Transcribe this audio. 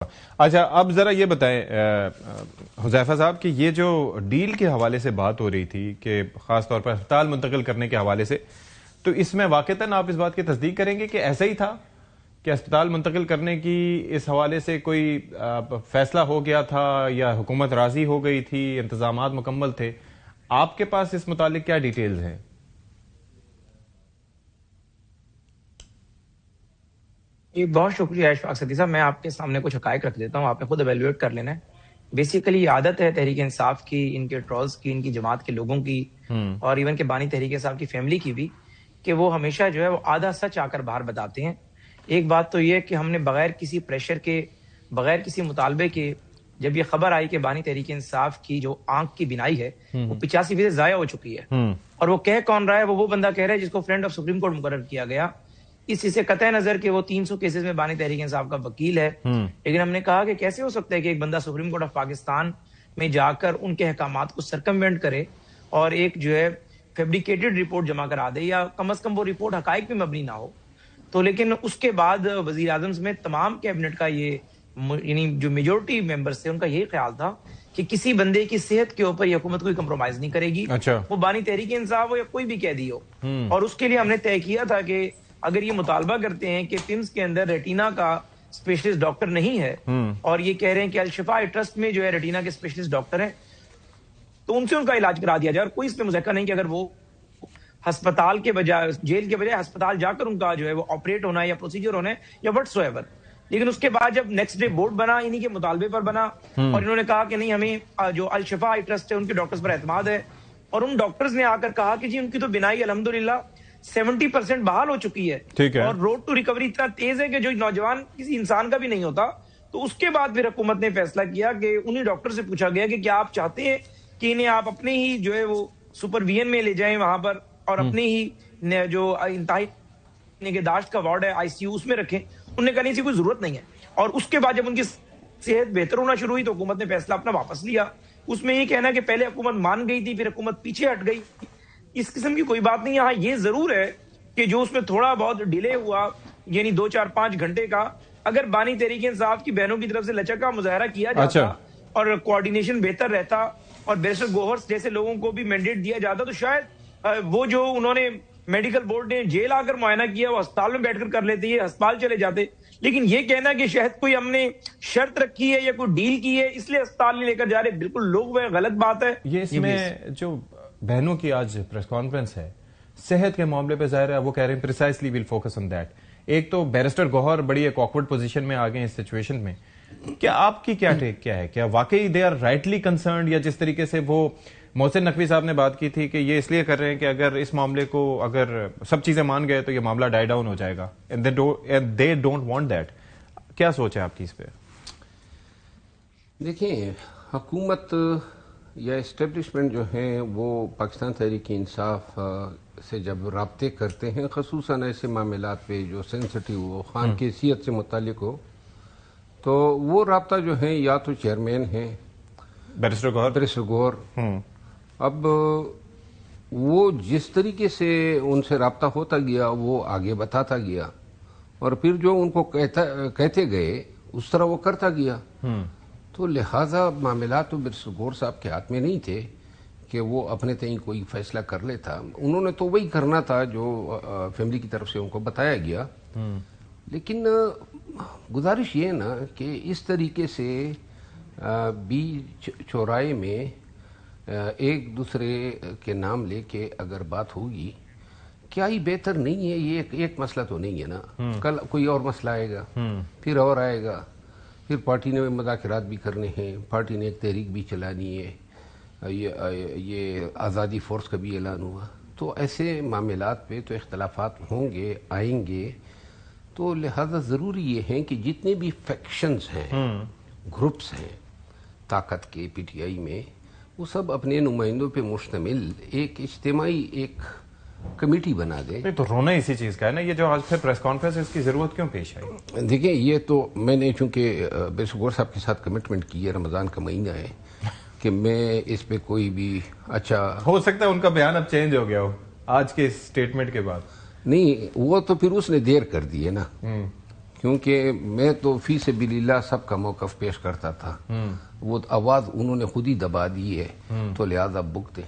اچھا اب ذرا یہ بتائیں حذیفہ صاحب کہ یہ جو ڈیل کے حوالے سے بات ہو رہی تھی کہ خاص طور پر ہسپتال منتقل کرنے کے حوالے سے، تو اس میں واقعتاً آپ اس بات کی تصدیق کریں گے کہ ایسا ہی تھا کہ ہسپتال منتقل کرنے کی اس حوالے سے کوئی فیصلہ ہو گیا تھا یا حکومت راضی ہو گئی تھی، انتظامات مکمل تھے؟ آپ کے پاس اس متعلق کیا ڈیٹیلز ہیں؟ جی بہت شکریہ اشفاق صدیقی صاحب. میں آپ کے سامنے کچھ حقائق رکھ دیتا ہوں، آپ نے خود ایویلویٹ کر لینا ہے. بیسیکلی یہ عادت ہے تحریک انصاف کی، ان کے ٹرولز کی، ان کی جماعت کے لوگوں کی اور ایون کے بانی تحریک انصاف کی فیملی کی بھی، کہ وہ ہمیشہ جو ہے وہ آدھا سچ آ کر باہر بتاتے ہیں. ایک بات تو یہ کہ ہم نے بغیر کسی پریشر کے، بغیر کسی مطالبے کے، جب یہ خبر آئی کہ بانی تحریک انصاف کی جو آنکھ کی بینائی ہے وہ 85% ضائع ہو چکی ہے، اور وہ کہہ کون رہا ہے، وہ بندہ کہہ رہا ہے جس کو فرینڈ آف سپریم کورٹ مقرر کیا گیا. اس سے قطع نظر کہ وہ 300 کیسز میں بانی تحریک انصاف کا وکیل ہے، لیکن ہم نے کہا کہ کیسے ہو سکتا ہے کہ ایک بندہ سپریم کورٹ آف پاکستان میں جا کر ان کے احکامات کو سرکموینٹ کرے اور ایک جو ہے فیبریکیٹڈ رپورٹ جمع کرا دے، یا کم از کم وہ رپورٹ حقائق پہ مبنی نہ ہو. تو لیکن اس کے بعد وزیر اعظم سمیت تمام کیبنٹ کا یہ، یعنی جو میجورٹی ممبرز تھے، ان کا یہی خیال تھا کہ کسی بندے کی صحت کے اوپر یہ حکومت کوئی کمپرومائز نہیں کرے گی، وہ بانی تحریک انصاف ہو یا کوئی بھی قیدی ہو. اور اس کے لیے ہم نے طے کیا تھا کہ اگر یہ مطالبہ کرتے ہیں کہ پمس کے اندر ریٹینا کا اسپیشلسٹ ڈاکٹر نہیں ہے، اور یہ کہہ رہے ہیں کہ الشفا ٹرسٹ میں جو ہے ریٹینا کے اسپیشلسٹ ڈاکٹر ہیں، تو ان سے ان کا علاج کرا دیا جائے، اور کوئی اس پہ مذاکرہ نہیں کہ اگر وہ ہسپتال کے بجائے، جیل کے بجائے ہسپتال جا کر ان کا جو ہے وہ آپریٹ ہونا ہے یا پروسیجر ہونا ہے یا وٹ سو ایور. لیکن اس کے بعد جب نیکسٹ ڈے بورڈ بنا، انہی کے مطالبے پر بنا، اور انہوں نے کہا کہ نہیں، ہمیں جو الشفا ٹرسٹ ہے ان کے ڈاکٹرز پر اعتماد ہے، اور ان ڈاکٹرز نے آ کر کہا کہ جی ان کی تو بینائی الحمدللہ 70% بحال ہو چکی ہے، اور روڈ ٹو ریکوری اتنا تیز ہے کہ جو نوجوان کسی انسان کا بھی نہیں ہوتا. تو اس کے بعد پھر حکومت نے فیصلہ کیا کہ انہی ڈاکٹر سے پوچھا گیا کہ کیا آپ چاہتے ہیں کہ انہیں آپ اپنے ہی جو ہے وہ سپرویژن میں لے جائیں وہاں پر، اور اپنے ہی جو انتہائی نگہداشت کا وارڈ ہے ICU اس میں رکھیں. انہوں نے کہا نہیں، اسی کوئی ضرورت نہیں ہے. اور اس کے بعد جب ان کی صحت بہتر ہونا شروع ہوئی تو حکومت نے فیصلہ اپنا واپس لیا. اس میں یہ کہنا کہ پہلے حکومت مان گئی تھی، پھر حکومت پیچھے ہٹ گئی، اس قسم کی کوئی بات نہیں ہے. ہاں یہ ضرور ہے کہ جو اس میں تھوڑا بہت ڈیلے ہوا، یعنی 2-4-5 گھنٹے کا، اگر بانی تحریک انصاف کی بہنوں کی طرف سے لچک کا مظاہرہ کیا جاتا اور کوارڈینیشن بہتر رہتا اور بیرسٹر گوہر جیسے لوگوں کو بھی مینڈیٹ دیا جاتا، تو شاید وہ جو انہوں نے میڈیکل بورڈ نے جیل آ کر معائنہ کیا وہ ہسپتال میں بیٹھ کر لیتے، یہ ہسپتال چلے جاتے. لیکن یہ کہنا کہ شاید کوئی ہم نے شرط رکھی ہے یا کوئی ڈیل کی ہے اس لیے ہسپتال نہیں لے کر جا رہے، بالکل لوگ وہ غلط بات ہے. یہ اس میں جو بہنوں کی آج پریس کانفرنس ہے صحت کے معاملے پہ، ظاہر ہے وہ کہہ رہے ہیں precisely we'll focus on that. ایک تو بیرسٹر گوہر بڑی ایک آکورڈ پوزیشن میں آ گئے اس سچویشن میں. کیا آپ کی کیا ٹیک کیا ہے؟ کیا واقعی دے آر رائٹلی کنسرنڈ، یا جس طریقے سے وہ محسن نقوی صاحب نے بات کی تھی کہ یہ اس لیے کر رہے ہیں کہ اگر اس معاملے کو اگر سب چیزیں مان گئے تو یہ معاملہ ڈائی ڈاؤن ہو جائے گا، and they don't want that. کیا سوچ ہے آپ کی اس پہ؟ دیکھیں، حکومت یا اسٹیبلشمنٹ جو ہیں وہ پاکستان تحریک انصاف سے جب رابطے کرتے ہیں، خصوصاً ایسے معاملات پہ جو سینسٹیو ہو، خان کی حیثیت سے متعلق ہو، تو وہ رابطہ جو ہے یا تو چیئرمین ہیں بیرسٹر گوہر. اب وہ جس طریقے سے ان سے رابطہ ہوتا گیا وہ آگے بتاتا گیا، اور پھر جو ان کو کہتے گئے اس طرح وہ کرتا گیا. تو لہٰذا معاملات تو بیرسٹر گوہر صاحب کے ہاتھ میں نہیں تھے کہ وہ اپنے تئیں کوئی فیصلہ کر لیتا. انہوں نے تو وہی کرنا تھا جو فیملی کی طرف سے ان کو بتایا گیا. لیکن گزارش یہ نا کہ اس طریقے سے بیچ چوراہے میں ایک دوسرے کے نام لے کے اگر بات ہوگی، کیا ہی بہتر نہیں ہے؟ یہ ایک مسئلہ تو نہیں ہے نا، کل کوئی اور مسئلہ آئے گا، پھر اور آئے گا، پھر پارٹی نے مذاکرات بھی کرنے ہیں، پارٹی نے ایک تحریک بھی چلانی ہے، یہ آزادی فورس کا بھی اعلان ہوا. تو ایسے معاملات پہ تو اختلافات ہوں گے، آئیں گے. تو لہذا ضروری یہ ہے کہ جتنے بھی فیکشنز ہیں، گروپس ہیں طاقت کے PTI میں، وہ سب اپنے نمائندوں پہ مشتمل ایک اجتماعی ایک کمیٹی بنا دیں. تو رونا اسی چیز کا ہے نا، یہ جو آج پھر پریس کانفرنس اس کی ضرورت کیوں پیش آئی؟ دیکھیں، یہ تو میں نے چونکہ بیرسٹر گوہر صاحب کے ساتھ کمٹمنٹ کی ہے، رمضان کا مہینہ ہے، کہ میں اس پہ کوئی بھی اچھا، ہو سکتا ہے ان کا بیان اب چینج ہو گیا ہو آج کے اسٹیٹمنٹ کے بعد. نہیں، وہ تو پھر اس نے دیر کر دی ہے نا، کیونکہ میں تو فی سبیل اللہ سب کا موقف پیش کرتا تھا، وہ آواز انہوں نے خود ہی دبا دی ہے، تو لہذا بھگتے